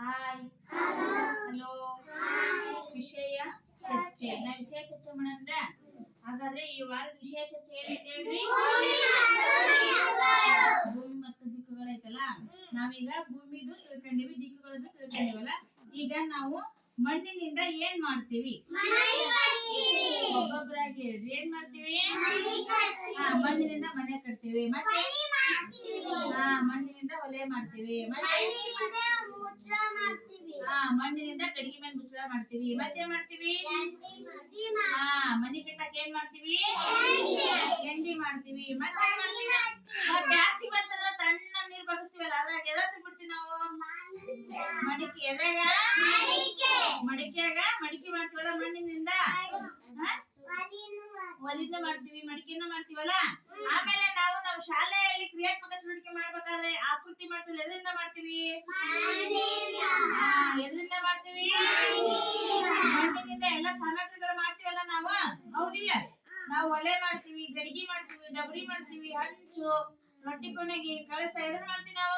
Hi hello ವಿಷಯ ಚರ್ಚೆ ನಾ ವಿಷಯ ಚರ್ಚೆ ಮಾಡೋಣ. ಹಾಗಾದ್ರೆ ಈ ವಾರದ ವಿಷಯ ಚರ್ಚೆ ಏನಂತ ಹೇಳ್ರಿ? ಭೂಮಿ ಮತ್ತು ದಿಕ್ಕುಗಳೈತಲ್ಲ, ನಾವೀಗ ಭೂಮಿದು ತಿಳ್ಕೊಂಡಿವಿ, ದಿಕ್ಕುಗಳದ್ದು ತಿಳ್ಕೊಂಡಿವಲ್ಲ. ಈಗ ನಾವು ಮಣ್ಣಿನಿಂದ ಏನ್ ಮಾಡ್ತೀವಿ? ಒಬ್ಬೊಬ್ಬರಾಗಿ ಹೇಳ್ರಿ. ಏನ್ ಮಾಡ್ತೀವಿ? ಮಣ್ಣಿನಿಂದ ಮನೆ ಕಟ್ತೀವಿ, ಮತ್ತೆ ಮಣ್ಣಿನಿಂದ ಒಲೆ ಮಾಡ್ತೀವಿ, ಮತ್ತೆ ಮಣ್ಣಿನಿಂದ ಕಡಿಗೆ ಮೇಲೆ ಮುಚ್ಚಳ ಮಾಡ್ತೀವಿ, ಮತ್ತೆ ಮಾಡ್ತೀವಿ ಮನೆ ಕಟ್ಟಕ್ ಏನ್ ಮಾಡ್ತೀವಿ? ಎಂಡಿ ಮಾಡ್ತೀವಿ, ಮತ್ತೆ ಬ್ಯಾಸಿಗೆ ಬಂತಂದ್ರ ತಣ್ಣ ನೀರ್ ಬಗಸ್ತೀವಲ್ಲ, ಅದ್ರಾಗ ಎದ ಬಿಡ್ತೀವಿ ನಾವು? ಮಡಿಕೆ. ಎದ್ರಾಗ? ಮಡಿಕೆ ಮಾಡ್ತೀವಲ್ಲ ಮಣ್ಣಿನಿಂದ. ಒಲಿಂದ ಮಾಡ್ತೀವಿ, ಮಡಿಕೆನ ಮಾಡ್ತೀವಲ್ಲ. ಆಮೇಲೆ ನಾವು ನಮ್ಮ ಶಾಲೆಯಲ್ಲಿ ಕ್ರಿಯಾತ್ಮಕ ಚಟುವಟಿಕೆ ಮಾಡ್ಬೇಕಾದ್ರೆ ಆಕೃತಿ ಮಾಡ್ತೀವಿ, ಎದ್ರಿಂದ ಮಾಡ್ತೀವಿ? ಎದ್ರಿಂದ ಮಾಡ್ತೀವಿ? ಮಣ್ಣಿನಿಂದ ಎಲ್ಲ ಸಾಮಗ್ರಿಗಳು ಮಾಡ್ತೀವಲ್ಲ ನಾವು, ಹೌದಿಲ್ಲ? ನಾವು ಒಲೆ ಮಾಡ್ತೀವಿ, ಗಡಿಗೆ ಮಾಡ್ತೀವಿ, ಡಬರಿ ಮಾಡ್ತೀವಿ, ಹಂಚು, ರೊಟ್ಟಿ ಕೊನೆಗೆ, ಕಳಸ, ಎದ್ರ ಮಾಡ್ತೀವಿ ನಾವು?